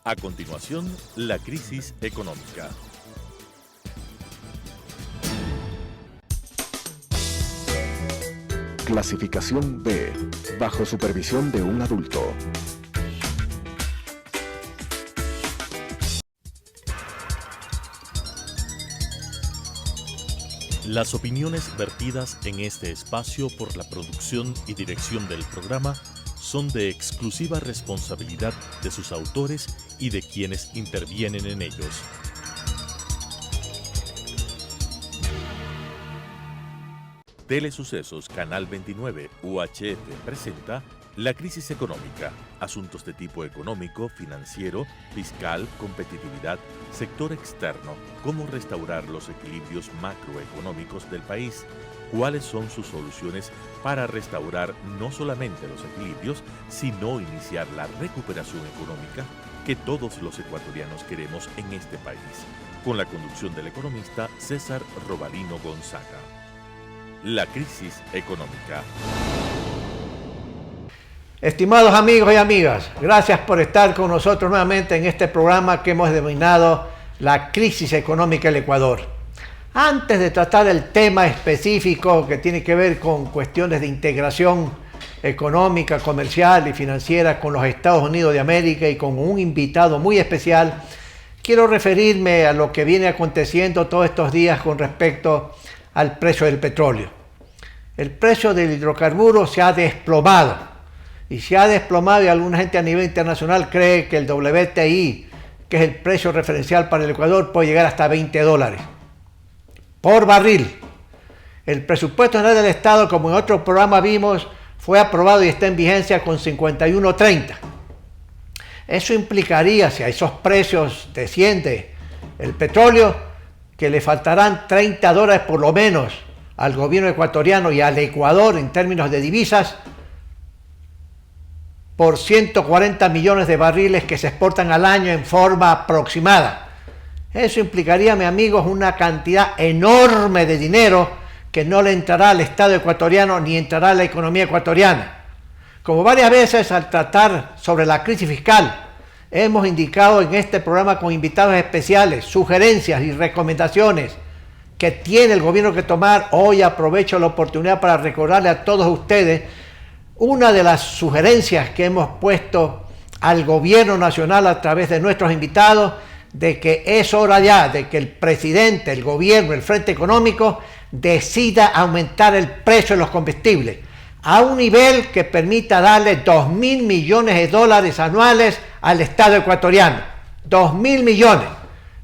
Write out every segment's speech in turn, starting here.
A continuación, la crisis económica. Clasificación B, bajo supervisión de un adulto. Las opiniones vertidas en este espacio por la producción y dirección del programa son de exclusiva responsabilidad de sus autores y de quienes intervienen en ellos. Telesucesos Canal 29 UHF presenta La crisis económica, asuntos de tipo económico, financiero, fiscal, competitividad, sector externo, cómo restaurar los equilibrios macroeconómicos del país, cuáles son sus soluciones para restaurar no solamente los equilibrios, sino iniciar la recuperación económica que todos los ecuatorianos queremos en este país, con la conducción del economista César Robalino Gonzaga. La crisis económica. Estimados amigos y amigas, gracias por estar con nosotros nuevamente en este programa que hemos denominado La crisis económica del Ecuador. Antes de tratar el tema específico que tiene que ver con cuestiones de integración económica, comercial y financiera con los Estados Unidos de América y con un invitado muy especial, quiero referirme a lo que viene aconteciendo todos estos días con respecto al precio del petróleo. El precio del hidrocarburo se ha desplomado. Y se ha desplomado y alguna gente a nivel internacional cree que el WTI, que es el precio referencial para el Ecuador, puede llegar hasta $20 por barril. El presupuesto general del Estado, como en otro programa vimos, fue aprobado y está en vigencia con 51.30. Eso implicaría, si a esos precios desciende el petróleo, que le faltarán $30 por lo menos al gobierno ecuatoriano y al Ecuador en términos de divisas, por 140 millones de barriles que se exportan al año en forma aproximada. Eso implicaría, mis amigos, una cantidad enorme de dinero que no le entrará al Estado ecuatoriano ni entrará a la economía ecuatoriana. Como varias veces al tratar sobre la crisis fiscal, hemos indicado en este programa con invitados especiales, sugerencias y recomendaciones que tiene el gobierno que tomar. Hoy aprovecho la oportunidad para recordarle a todos ustedes una de las sugerencias que hemos puesto al gobierno nacional a través de nuestros invitados, de que es hora ya de que el presidente, el gobierno, el Frente Económico decida aumentar el precio de los combustibles a un nivel que permita darle $2.000 millones anuales al Estado ecuatoriano. $2.000 millones.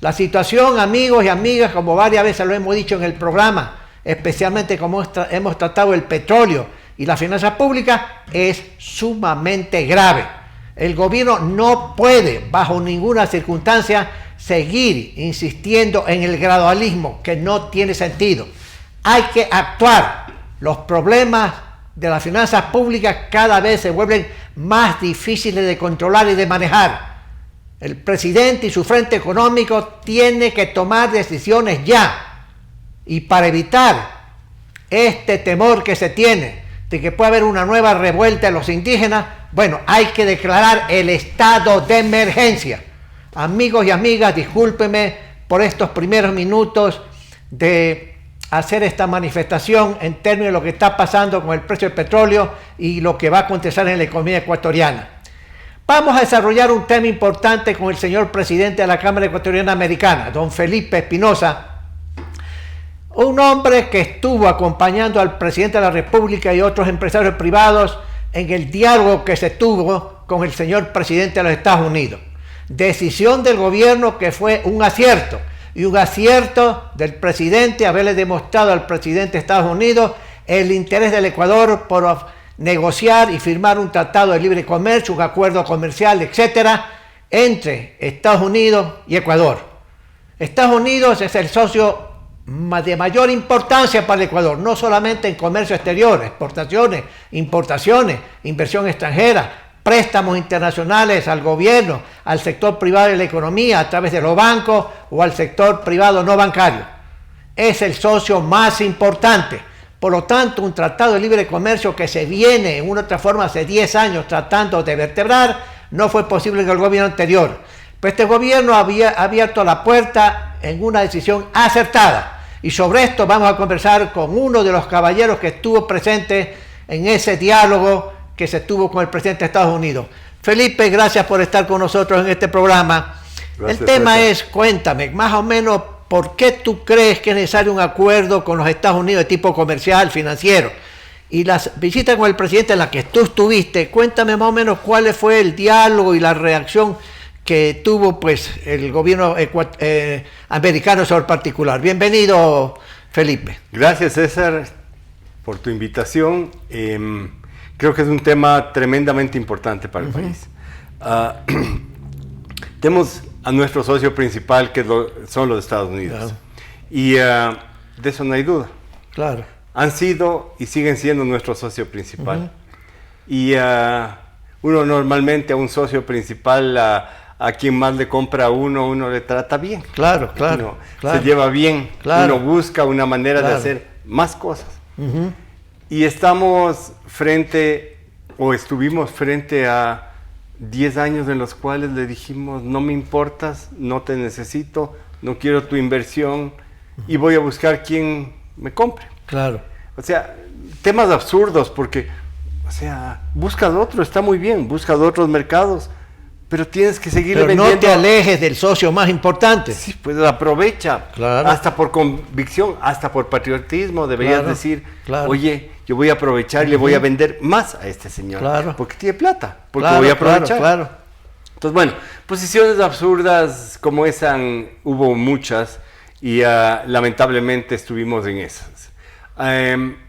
La situación, amigos y amigas, como varias veces lo hemos dicho en el programa, especialmente como hemos tratado el petróleo y la finanza pública, es sumamente grave. El gobierno no puede, bajo ninguna circunstancia, seguir insistiendo en el gradualismo, que no tiene sentido. Hay que actuar. Los problemas de las finanzas públicas cada vez se vuelven más difíciles de controlar y de manejar. El presidente y su Frente Económico tiene que tomar decisiones ya. Y para evitar este temor que se tiene de que pueda haber una nueva revuelta de los indígenas, bueno, hay que declarar el estado de emergencia. Amigos y amigas, discúlpenme por estos primeros minutos de hacer esta manifestación en términos de lo que está pasando con el precio del petróleo y lo que va a acontecer en la economía ecuatoriana. Vamos a desarrollar un tema importante con el señor presidente de la Cámara Ecuatoriana Americana, don Felipe Espinosa, un hombre que estuvo acompañando al presidente de la República y otros empresarios privados en el diálogo que se tuvo con el señor presidente de los Estados Unidos. Decisión del gobierno que fue un acierto, y un acierto del presidente haberle demostrado al presidente de Estados Unidos el interés del Ecuador por negociar y firmar un tratado de libre comercio, un acuerdo comercial, etcétera, entre Estados Unidos y Ecuador. Estados Unidos es el socio de mayor importancia para el Ecuador, no solamente en comercio exterior, exportaciones, importaciones, inversión extranjera, préstamos internacionales al gobierno, al sector privado de la economía a través de los bancos o al sector privado no bancario. Es el socio más importante. Por lo tanto, un tratado de libre comercio que se viene en una otra forma hace 10 años tratando de vertebrar, no fue posible en el gobierno anterior. Pues este gobierno había abierto la puerta en una decisión acertada. Y sobre esto vamos a conversar con uno de los caballeros que estuvo presente en ese diálogo que se tuvo con el presidente de Estados Unidos. Felipe, gracias por estar con nosotros en este programa. Gracias, el tema César. Es, cuéntame, más o menos, ¿por qué tú crees que es necesario un acuerdo con los Estados Unidos de tipo comercial, financiero? Y las visitas con el presidente en las que tú estuviste, cuéntame más o menos cuál fue el diálogo y la reacción que tuvo pues el gobierno americano sobre el particular. Bienvenido, Felipe. Gracias, César, por tu invitación. Creo que es un tema tremendamente importante para el país. Tenemos a nuestro socio principal, que son los Estados Unidos. Claro. Y de eso no hay duda. Claro. Han sido y siguen siendo nuestro socio principal. Y uno normalmente a un socio principal, a quien más le compra a uno le trata bien. Claro. Se lleva bien. Uno busca una manera de hacer más cosas. Y estuvimos frente a 10 años en los cuales le dijimos, no me importas, no te necesito, no quiero tu inversión y voy a buscar quien me compre. Claro. O sea, temas absurdos porque, o sea, busca de otro, está muy bien, busca de otros mercados, pero tienes que seguir vendiendo. Pero no te alejes del socio más importante. Sí, pues aprovecha. Claro. Hasta por convicción, hasta por patriotismo, deberías decir, oye, yo voy a aprovechar y le voy a vender más a este señor. Claro. Porque tiene plata, porque voy a aprovechar. Claro. Entonces, bueno, posiciones absurdas como esa hubo muchas y lamentablemente estuvimos en esas.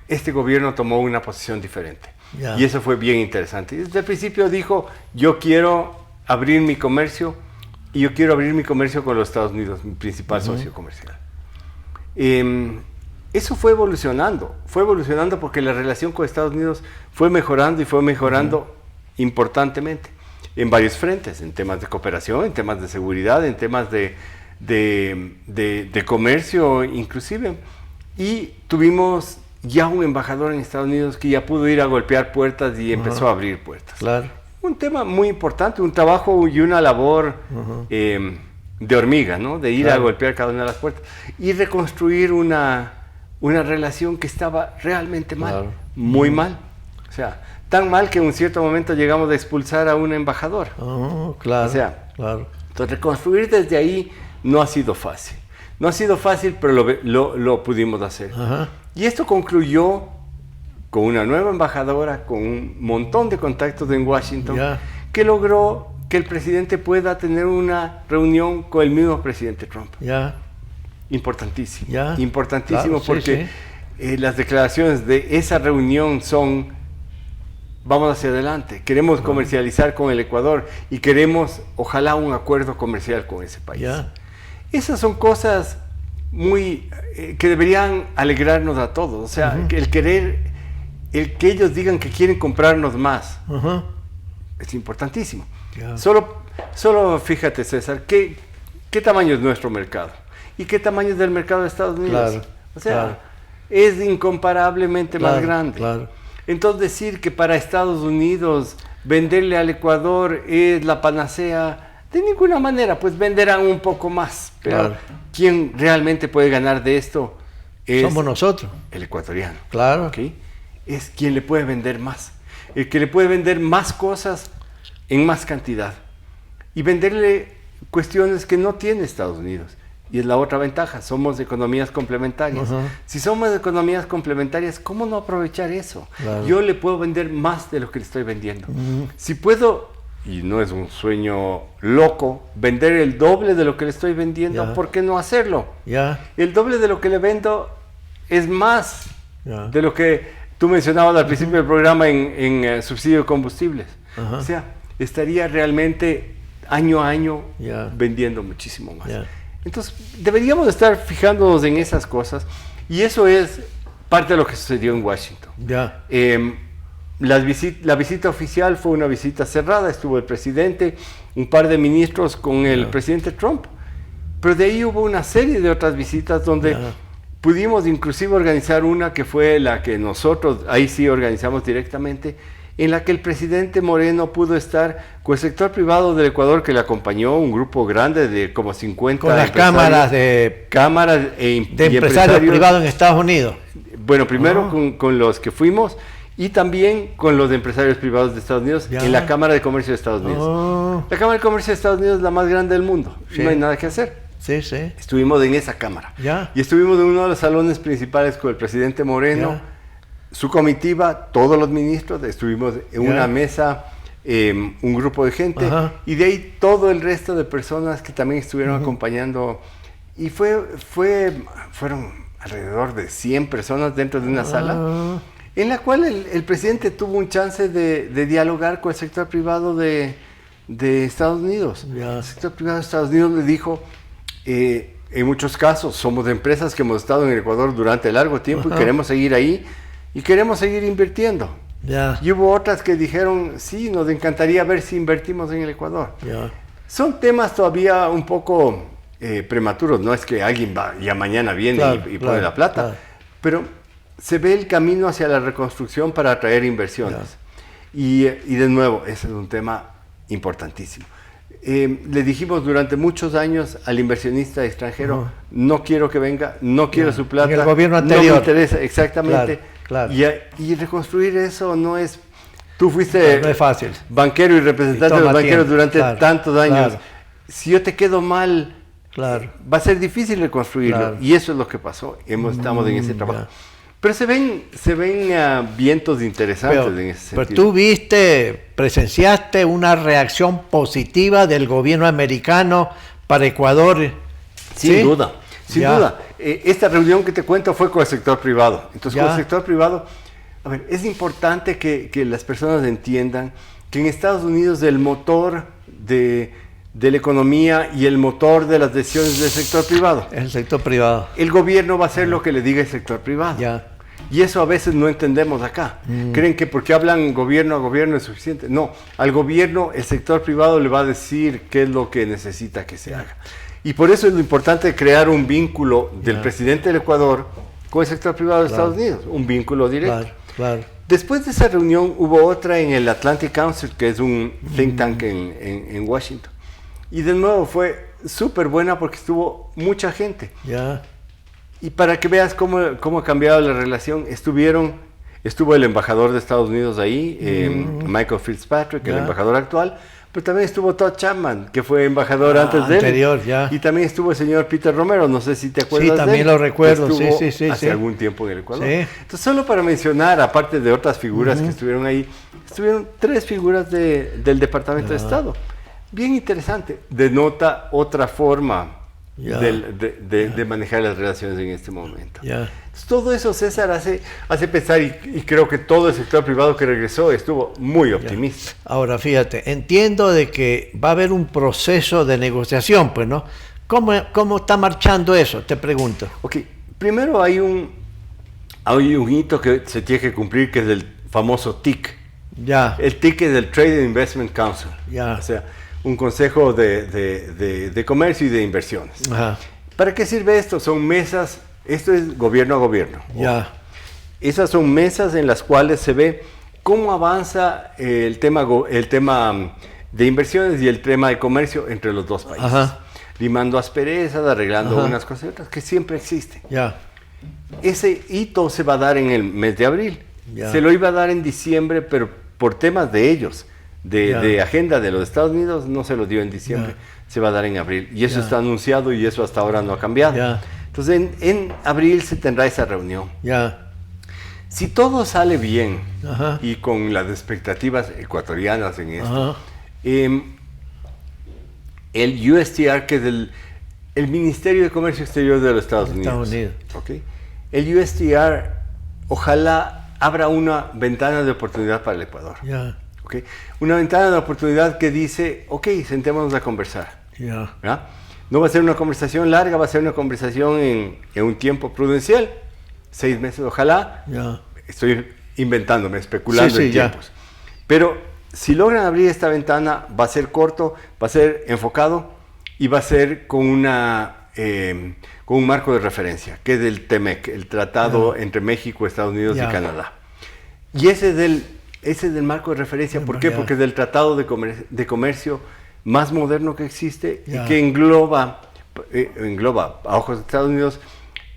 Este gobierno tomó una posición diferente. Y eso fue bien interesante. Desde el principio dijo, yo quiero abrir mi comercio y yo quiero abrir mi comercio con los Estados Unidos, mi principal socio comercial. Eso fue evolucionando porque la relación con Estados Unidos fue mejorando y fue mejorando importantemente en varios frentes, en temas de cooperación, en temas de seguridad, en temas de comercio inclusive. Y tuvimos ya un embajador en Estados Unidos que ya pudo ir a golpear puertas y empezó a abrir puertas. Claro. Un tema muy importante, un trabajo y una labor de hormiga, ¿no? De ir a golpear cada una de las puertas y reconstruir una relación que estaba realmente mal, muy mal. O sea, tan mal que en un cierto momento llegamos a expulsar a un embajador. Claro. O sea, entonces reconstruir desde ahí no ha sido fácil. No ha sido fácil, pero lo pudimos hacer. Y esto concluyó con una nueva embajadora, con un montón de contactos en Washington, que logró que el presidente pueda tener una reunión con el mismo presidente Trump. Importantísimo. Importantísimo, claro, porque las declaraciones de esa reunión son, vamos hacia adelante, queremos comercializar con el Ecuador y queremos, ojalá, un acuerdo comercial con ese país. Esas son cosas muy que deberían alegrarnos a todos. O sea, el que ellos digan que quieren comprarnos más es importantísimo. Solo fíjate, César, ¿qué tamaño es nuestro mercado? ¿Y qué tamaño es del mercado de Estados Unidos? O sea, es incomparablemente más grande. Entonces decir que para Estados Unidos venderle al Ecuador es la panacea, de ninguna manera, pues venderán un poco más. Pero quien realmente puede ganar de esto somos nosotros. El ecuatoriano. ¿Okay? Es quien le puede vender más. El que le puede vender más cosas en más cantidad. Y venderle cuestiones que no tiene Estados Unidos. Y es la otra ventaja, somos economías complementarias. Si somos economías complementarias, ¿cómo no aprovechar eso? Yo le puedo vender más de lo que le estoy vendiendo. Si puedo, y no es un sueño loco, vender el doble de lo que le estoy vendiendo, ¿por qué no hacerlo? El doble de lo que le vendo es más de lo que tú mencionabas al principio del programa en subsidio de combustibles. O sea, estaría realmente año a año vendiendo muchísimo más. Entonces, deberíamos estar fijándonos en esas cosas, y eso es parte de lo que sucedió en Washington. La visita oficial fue una visita cerrada, estuvo el presidente, un par de ministros con el presidente Trump, pero de ahí hubo una serie de otras visitas donde pudimos inclusive organizar una que fue la que nosotros, ahí sí organizamos directamente, en la que el presidente Moreno pudo estar con el sector privado del Ecuador, que le acompañó un grupo grande de como 50 con las cámaras de empresarios privados en Estados Unidos. Bueno, primero con los que fuimos y también con los de empresarios privados de Estados Unidos en la Cámara de Comercio de Estados Unidos. La Cámara de Comercio de Estados Unidos es la más grande del mundo, no hay nada que hacer. Sí, sí. Estuvimos en esa cámara. Y estuvimos en uno de los salones principales con el presidente Moreno, su comitiva, todos los ministros, estuvimos en una mesa, un grupo de gente, y de ahí todo el resto de personas que también estuvieron acompañando. Y fueron alrededor de 100 personas dentro de una sala, en la cual el presidente tuvo un chance de dialogar con el sector privado de Estados Unidos. El sector privado de Estados Unidos le dijo, en muchos casos somos de empresas que hemos estado en el Ecuador durante largo tiempo y queremos seguir ahí y queremos seguir invirtiendo. Y hubo otras que dijeron, sí, nos encantaría ver si invertimos en el Ecuador. Son temas todavía un poco prematuros, no es que alguien va ya mañana viene y pone la plata, pero se ve el camino hacia la reconstrucción para atraer inversiones. Y de nuevo, ese es un tema importantísimo. Le dijimos durante muchos años al inversionista extranjero, no quiero que venga, no quiero su plata, en el gobierno anterior. No me interesa, exactamente. Y reconstruir eso no es... Tú fuiste no es fácil. Banquero y representante de los banqueros durante tantos años. Si yo te quedo mal, va a ser difícil reconstruirlo. Y eso es lo que pasó. Estamos en ese trabajo. Pero se ven vientos interesantes en ese sentido. Pero tú presenciaste una reacción positiva del gobierno americano para Ecuador. Sin duda. Esta reunión que te cuento fue con el sector privado. Entonces, con el sector privado, a ver, es importante que las personas entiendan que en Estados Unidos el motor de la economía y el motor de las decisiones del sector privado. El sector privado. El gobierno va a hacer lo que le diga el sector privado. Y eso a veces no entendemos acá. Creen que porque hablan gobierno a gobierno es suficiente. No, al gobierno el sector privado le va a decir qué es lo que necesita que se haga. Y por eso es lo importante crear un vínculo del presidente del Ecuador con el sector privado de Estados Unidos, un vínculo directo. Después de esa reunión hubo otra en el Atlantic Council, que es un think tank en Washington. Y de nuevo fue súper buena porque estuvo mucha gente. Y para que veas cómo ha cambiado la relación, estuvo el embajador de Estados Unidos ahí, Michael Fitzpatrick, el embajador actual, pero también estuvo Todd Chapman, que fue embajador antes de él. Y también estuvo el señor Peter Romero, no sé si te acuerdas de él. Sí, también lo recuerdo, hace algún tiempo en el Ecuador. Entonces, solo para mencionar, aparte de otras figuras que estuvieron ahí, estuvieron 3 figuras del Departamento de Estado. Bien interesante, denota otra forma de manejar las relaciones en este momento. Entonces, todo eso, César, hace pensar, y creo que todo el sector privado que regresó estuvo muy optimista. Ahora, fíjate, entiendo de que va a haber un proceso de negociación, pues, ¿no? ¿Cómo está marchando eso? Te pregunto. Primero hay un hito que se tiene que cumplir, que es el famoso TIC. El TIC es el Trade and Investment Council. O sea, un consejo de comercio y de inversiones. ¿Para qué sirve esto? Son mesas, esto es gobierno a gobierno. Esas son mesas en las cuales se ve cómo avanza el tema de inversiones y el tema de comercio entre los dos países. Limando asperezas, arreglando unas cosas y otras que siempre existen. Ese hito se va a dar en el mes de abril. Se lo iba a dar en diciembre, pero por temas de ellos, de agenda de los Estados Unidos, no se lo dio en diciembre, se va a dar en abril. Y eso está anunciado y eso hasta ahora no ha cambiado. Entonces, en abril se tendrá esa reunión. Si todo sale bien y con las expectativas ecuatorianas en esto, el USTR, que es el Ministerio de Comercio Exterior de los Estados Unidos. El USTR, ojalá abra una ventana de oportunidad para el Ecuador. Una ventana de oportunidad que dice, sentémonos a conversar. No va a ser una conversación larga, va a ser una conversación en un tiempo prudencial, 6 meses, ojalá. Estoy inventándome, especulando en tiempos. Pero si logran abrir esta ventana, va a ser corto, va a ser enfocado y va a ser con un marco de referencia, que es el TEMEC, el tratado entre México, Estados Unidos y Canadá. Y ese es Ese es el marco de referencia. ¿Por qué? Ya. Porque es del Tratado de Comercio más moderno que existe Ya. y que engloba a ojos de Estados Unidos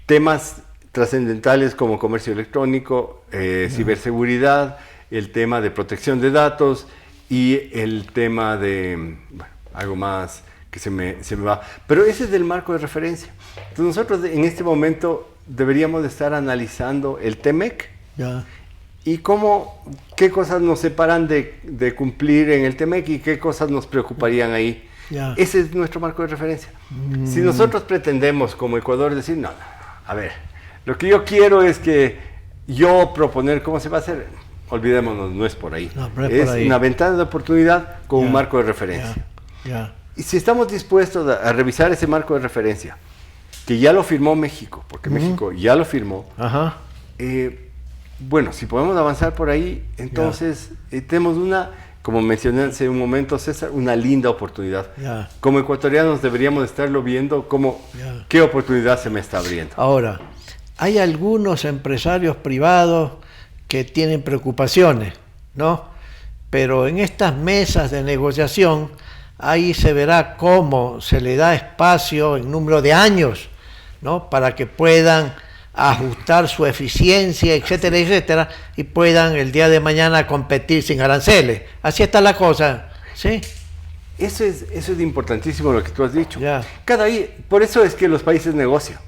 temas trascendentales como comercio electrónico, ciberseguridad, el tema de protección de datos y el tema de, bueno, algo más que se me va. Pero ese es el marco de referencia. Entonces nosotros en este momento deberíamos de estar analizando el TEMEC Ya. y qué cosas nos separan de cumplir en el TEMEC y qué cosas nos preocuparían ahí. Ya. Ese es nuestro marco de referencia. Si nosotros pretendemos como Ecuador decir, no, a ver, lo que yo quiero es que yo proponer cómo se va a hacer, olvidémonos, no es por ahí. No, pero es es por ahí. una ventana de oportunidad con Ya. un marco de referencia. Ya. Y si estamos dispuestos a revisar ese marco de referencia, que ya lo firmó México, porque México ya lo firmó, Ajá. bueno, si podemos avanzar por ahí, entonces tenemos como mencioné hace un momento, César, una linda oportunidad. Ya. Como ecuatorianos deberíamos estarlo viendo Ya. qué oportunidad se me está abriendo. Ahora, hay algunos empresarios privados que tienen preocupaciones, ¿no? Pero en estas mesas de negociación, ahí se verá cómo se le da espacio en número de años, ¿no? Para que puedan ajustar su eficiencia, etcétera, etcétera, y puedan el día de mañana competir sin aranceles. Así está la cosa, ¿sí? Eso es importantísimo lo que tú has dicho. Ya. Por eso es que los países negocian.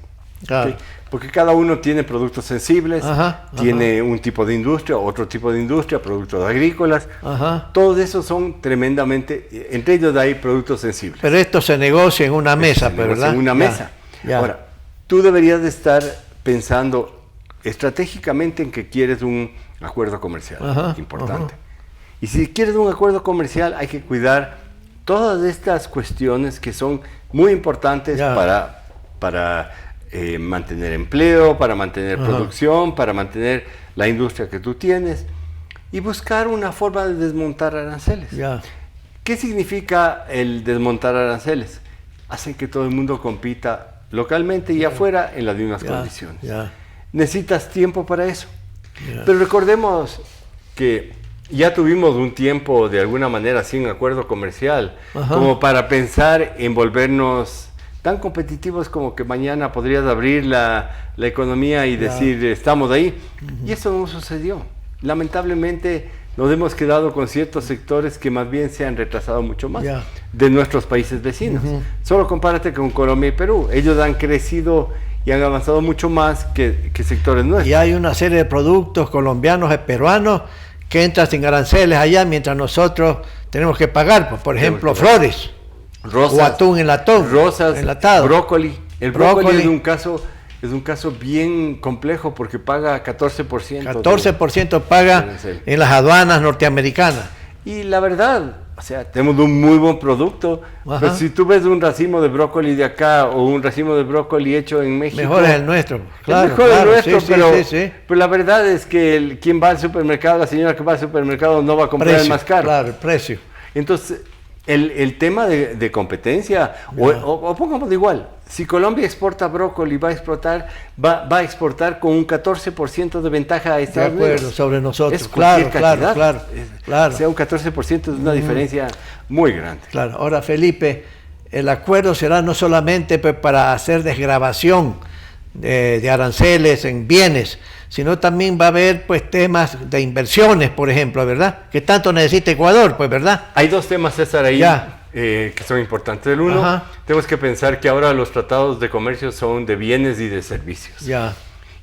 Claro. ¿Sí? Porque cada uno tiene productos sensibles, Ajá, tiene un tipo de industria, otro tipo de industria, productos agrícolas. Ajá. Todos esos son tremendamente, entre ellos hay productos sensibles. Pero esto se negocia en una mesa, Se negocia ¿verdad? en una Ya, mesa. ya. Ahora, tú deberías de estar pensando estratégicamente en que quieres un acuerdo comercial Ajá, importante. ajá. Y si quieres un acuerdo comercial, hay que cuidar todas estas cuestiones que son muy importantes Ya. para mantener empleo, para mantener Ajá. producción, para mantener la industria que tú tienes y buscar una forma de desmontar aranceles. Ya. ¿Qué significa el desmontar aranceles? Hace que todo el mundo compita localmente y afuera en las mismas Ya, condiciones. ya. Necesitas tiempo para eso. Ya. Pero recordemos que ya tuvimos un tiempo de alguna manera sin acuerdo comercial, Ajá. como para pensar en volvernos tan competitivos como que mañana podrías abrir la economía y decir estamos ahí. Y eso no sucedió. Lamentablemente nos hemos quedado con ciertos sectores que más bien se han retrasado mucho más Ya. de nuestros países vecinos. Solo compárate con Colombia y Perú. Ellos han crecido y han avanzado mucho más que sectores nuestros. Y hay una serie de productos colombianos y peruanos que entran sin aranceles allá mientras nosotros tenemos que pagar, pues, por ejemplo, que pagar. flores Rosas, o atún rosas, enlatado. brócoli. El brócoli Brócoli. es un caso bien complejo porque paga 14%. 14% paga arancel. en las aduanas norteamericanas. Y la verdad, o sea, tenemos un muy buen producto. Ajá. Pero si tú ves un racimo de brócoli de acá o un racimo de brócoli hecho en México, Mejor es el nuestro. es Claro, mejor claro, el nuestro, sí, pero, sí, sí. pero la verdad es que quien va al supermercado, la señora que va al supermercado no va a comprar el Precio, más caro. claro, el precio. Entonces, el tema de competencia, o pongamos igual, si Colombia exporta brócoli, va a exportar con un 14% de ventaja a De Estados acuerdo, Unidos. sobre nosotros. Es Claro, cualquier claro, cantidad. claro, claro. O sea, un 14% es una diferencia muy grande. Claro, ahora Felipe, el acuerdo será no solamente pues, para hacer desgravación de aranceles en bienes, sino también va a haber pues temas de inversiones, por ejemplo, ¿verdad? Que tanto necesita Ecuador, pues, ¿verdad? Hay dos temas, César, ahí Ya. Que son importantes. El uno, Ajá. tenemos que pensar que ahora los tratados de comercio son de bienes y de servicios. Ya,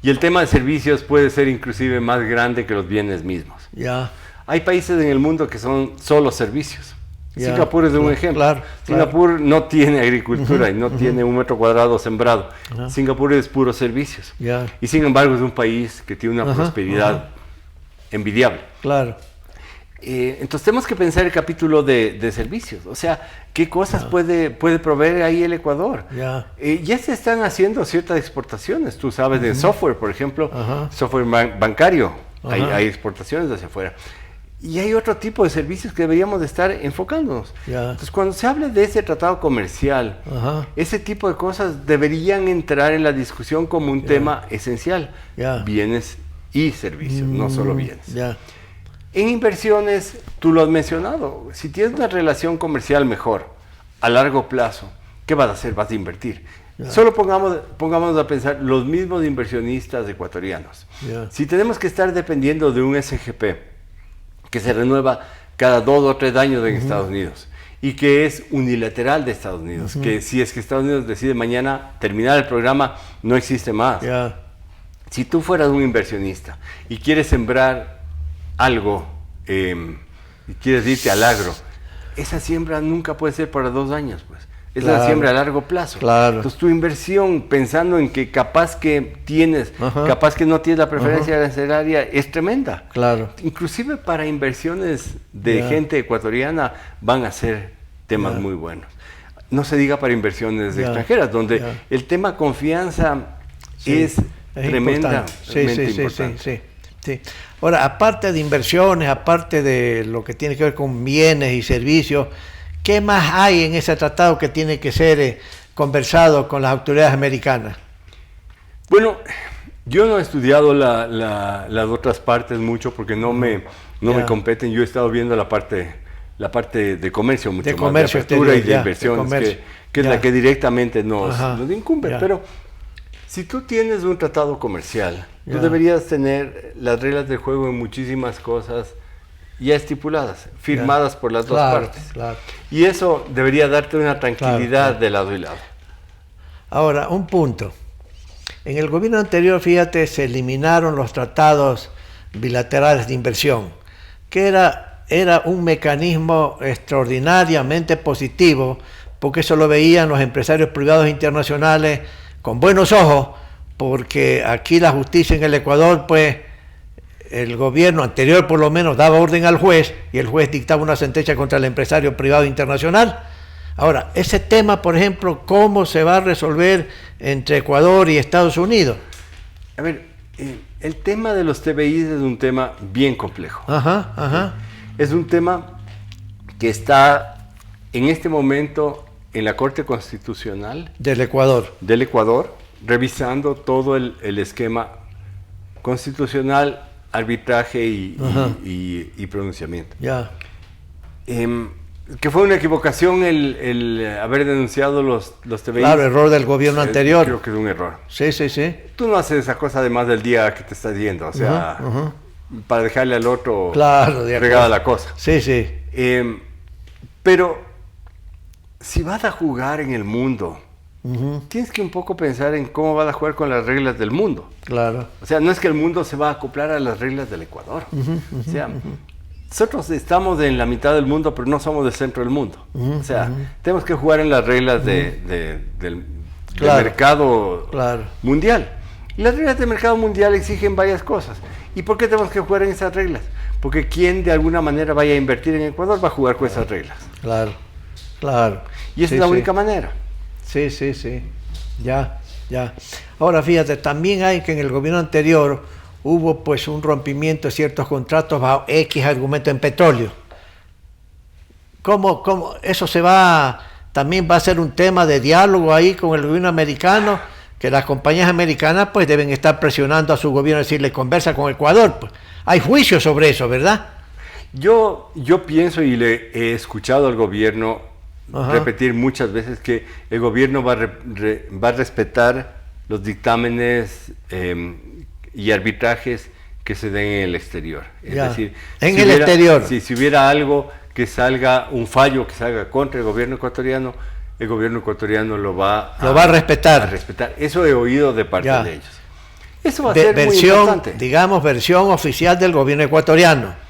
Y el tema de servicios puede ser inclusive más grande que los bienes mismos. ya, Hay países en el mundo que son solo servicios. Ya, Singapur es un claro, ejemplo. claro, Singapur no tiene agricultura y no tiene un metro cuadrado sembrado. Singapur es puros servicios. ya, Y sin embargo es un país que tiene una Ajá, prosperidad envidiable. claro. Entonces tenemos que pensar el capítulo de servicios. O sea, ¿qué cosas puede proveer ahí el Ecuador? Ya. Ya se están haciendo ciertas exportaciones. Tú sabes de software, por ejemplo, Ajá. software bancario. Ajá. Hay exportaciones hacia afuera. Y hay otro tipo de servicios que deberíamos de estar enfocándonos. Ya. Entonces, cuando se hable de ese tratado comercial, Ajá. ese tipo de cosas deberían entrar en la discusión como un tema esencial. Ya. Bienes y servicios, no solo bienes. Ya. En inversiones, tú lo has mencionado, si tienes una relación comercial mejor a largo plazo, ¿qué vas a hacer? Vas a invertir. Solo pongámonos a pensar los mismos inversionistas ecuatorianos. Si tenemos que estar dependiendo de un SGP que se renueva cada 2 o 3 años en Estados Unidos y que es unilateral de Estados Unidos, que si es que Estados Unidos decide mañana terminar el programa, no existe más. Si tú fueras un inversionista y quieres sembrar algo y quieres irte al agro, esa siembra nunca puede ser para 2 años, pues. Es la siembra a largo plazo. Entonces tu inversión, pensando en que capaz que tienes, capaz que no tienes la preferencia arancelaria, es tremenda. Inclusive para inversiones de gente ecuatoriana van a ser temas muy buenos. No se diga para inversiones extranjeras, donde el tema confianza es tremendamente importante. Sí. Ahora, aparte de inversiones, aparte de lo que tiene que ver con bienes y servicios, ¿qué más hay en ese tratado que tiene que ser conversado con las autoridades americanas? Bueno, yo no he estudiado las otras partes mucho porque no me competen. Yo he estado viendo la parte de comercio mucho de más, comercio de apertura exterior, y de inversiones, que es la que directamente nos incumbe. Pero si tú tienes un tratado comercial, tú deberías tener las reglas del juego en muchísimas cosas ya estipuladas, firmadas por las dos partes. Y eso debería darte una tranquilidad de lado y lado. Ahora, un punto. En el gobierno anterior, fíjate, se eliminaron los tratados bilaterales de inversión, que era un mecanismo extraordinariamente positivo, porque eso lo veían los empresarios privados internacionales con buenos ojos, porque aquí la justicia en el Ecuador, pues, el gobierno anterior por lo menos daba orden al juez y el juez dictaba una sentencia contra el empresario privado internacional. Ahora, ese tema, por ejemplo, ¿cómo se va a resolver entre Ecuador y Estados Unidos? A ver, el tema de los TBIs es un tema bien complejo. Es un tema que está en este momento en la Corte Constitucional del Ecuador, revisando todo el esquema constitucional, arbitraje y pronunciamiento. Que fue una equivocación el haber denunciado los TBI. Claro, error del gobierno anterior. Creo que es un error. Sí. Tú no haces esa cosa además del día que te estás yendo, o sea, para dejarle al otro regada la cosa. Sí. Pero si vas a jugar en el mundo, tienes que un poco pensar en cómo vas a jugar con las reglas del mundo. O sea, no es que el mundo se va a acoplar a las reglas del Ecuador. O sea, nosotros estamos en la mitad del mundo, pero no somos del centro del mundo. O sea, tenemos que jugar en las reglas del mercado mundial. Y las reglas del mercado mundial exigen varias cosas. ¿Y por qué tenemos que jugar en esas reglas? Porque quien de alguna manera vaya a invertir en Ecuador va a jugar con esas reglas. Y esa es la única manera. Sí. Ya. Ahora fíjate, también hay que en el gobierno anterior hubo pues un rompimiento de ciertos contratos bajo X argumento en petróleo. ¿Cómo eso también va a ser un tema de diálogo ahí con el gobierno americano? Que las compañías americanas pues deben estar presionando a su gobierno, decirle conversa con Ecuador. Pues. Hay juicios sobre eso, ¿verdad? Yo pienso y le he escuchado al gobierno repetir muchas veces que el gobierno va a respetar los dictámenes y arbitrajes que se den en el exterior. Es decir, exterior. Si hubiera algo que salga, un fallo que salga contra el gobierno ecuatoriano lo va a respetar. Eso he oído de parte de ellos. Eso va a ser muy importante. Digamos, versión oficial del gobierno ecuatoriano.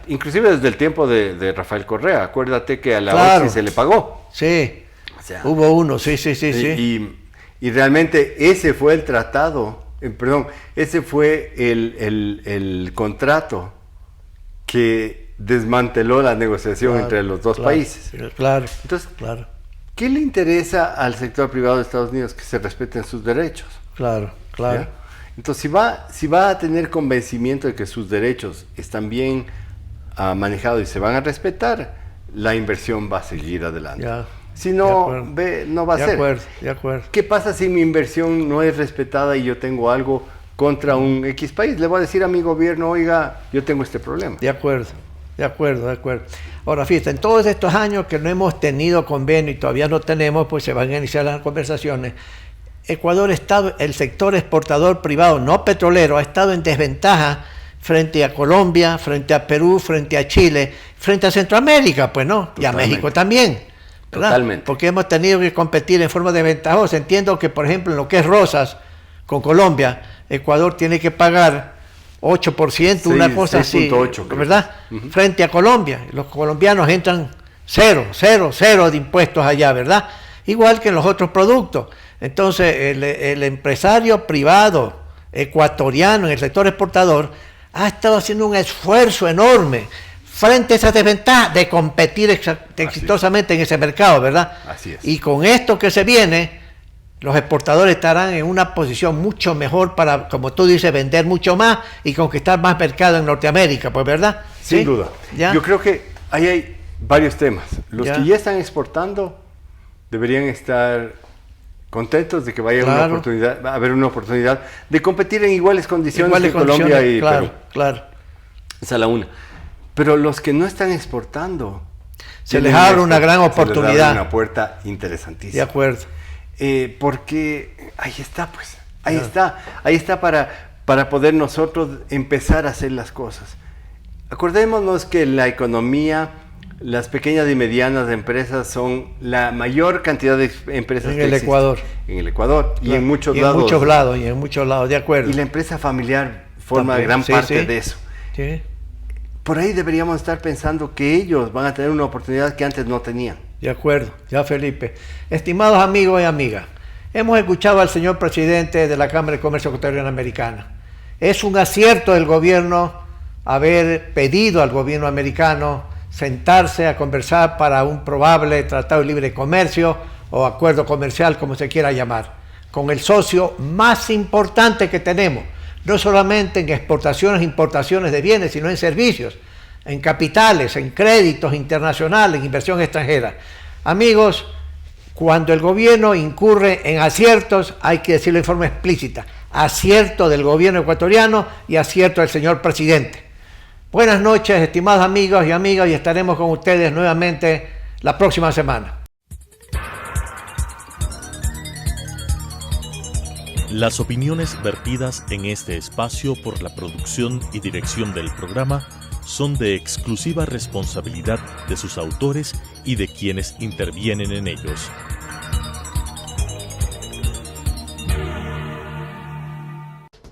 Inclusive desde el tiempo de Rafael Correa. Acuérdate que a la OXI se le pagó. Sí, o sea, hubo uno, sí. Y realmente ese fue el tratado, ese fue el contrato que desmanteló la negociación entre los dos países. Entonces, ¿qué le interesa al sector privado de Estados Unidos? Que se respeten sus derechos. Claro. ¿Ya? Entonces, si va a tener convencimiento de que sus derechos están bien manejados y se van a respetar, la inversión va a seguir adelante. Si no, no va a ser. De acuerdo. ¿Qué pasa si mi inversión no es respetada y yo tengo algo contra un X país. Le voy a decir a mi gobierno, oiga, yo tengo este problema. De acuerdo. Ahora, fíjate, en todos estos años que no hemos tenido convenio y todavía no tenemos, pues se van a iniciar las conversaciones. Ecuador ha estado, el sector exportador privado, no petrolero, ha estado en desventaja frente a Colombia, frente a Perú, frente a Chile, frente a Centroamérica, pues no, y a México también. ¿verdad? Totalmente. Porque hemos tenido que competir en forma desventajosa. Entiendo que, por ejemplo, en lo que es rosas con Colombia, Ecuador tiene que pagar 8%, una cosa así, 6.8, ¿verdad? Frente a Colombia. Los colombianos entran cero de impuestos allá, ¿verdad? Igual que en los otros productos. Entonces, el empresario privado ecuatoriano en el sector exportador ha estado haciendo un esfuerzo enorme frente a esa desventaja de competir exitosamente en ese mercado, ¿verdad? Así es. Y con esto que se viene, los exportadores estarán en una posición mucho mejor para, como tú dices, vender mucho más y conquistar más mercado en Norteamérica, pues, ¿verdad? Sin ¿Sí? duda. ¿Ya? Yo creo que ahí hay varios temas. Los Ya. que ya están exportando deberían estar contentos de que vaya Claro. va a haber una oportunidad de competir en iguales condiciones que Colombia y Perú. Claro. Esa es la una. Pero los que no están exportando, Se les abre una gran se les oportunidad. abre una puerta De interesantísima. acuerdo. Porque ahí está, pues, ahí está para poder nosotros empezar a hacer las cosas. Acordémonos que la economía, las pequeñas y medianas empresas son la mayor cantidad de empresas En que el existen Ecuador. En el Ecuador y en muchos y lados. en muchos lados, de acuerdo. Y la empresa familiar forma También, gran sí, parte sí. de eso. Sí, Por ahí deberíamos estar pensando que ellos van a tener una oportunidad que antes no tenían. de acuerdo, ya Felipe. Estimados amigos y amigas, hemos escuchado al señor presidente de la Cámara de Comercio Ecuatoriana Americana. Es un acierto del gobierno haber pedido al gobierno americano sentarse a conversar para un probable tratado de libre comercio o acuerdo comercial, como se quiera llamar, con el socio más importante que tenemos, no solamente en exportaciones e importaciones de bienes, sino en servicios, en capitales, en créditos internacionales, en inversión extranjera. Amigos, cuando el gobierno incurre en aciertos, hay que decirlo en forma explícita, acierto del gobierno ecuatoriano y acierto del señor presidente. Buenas noches, estimados amigos y amigas, y estaremos con ustedes nuevamente la próxima semana. Las opiniones vertidas en este espacio por la producción y dirección del programa son de exclusiva responsabilidad de sus autores y de quienes intervienen en ellos.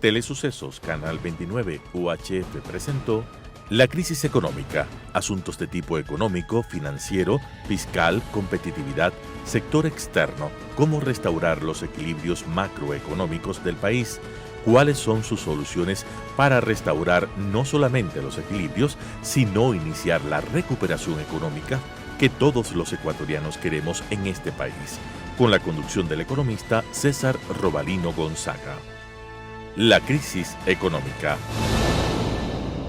Telesucesos Canal 29 UHF presentó La crisis económica, asuntos de tipo económico, financiero, fiscal, competitividad, sector externo, cómo restaurar los equilibrios macroeconómicos del país, cuáles son sus soluciones para restaurar no solamente los equilibrios, sino iniciar la recuperación económica que todos los ecuatorianos queremos en este país, con la conducción del economista César Robalino Gonzaga. La crisis económica.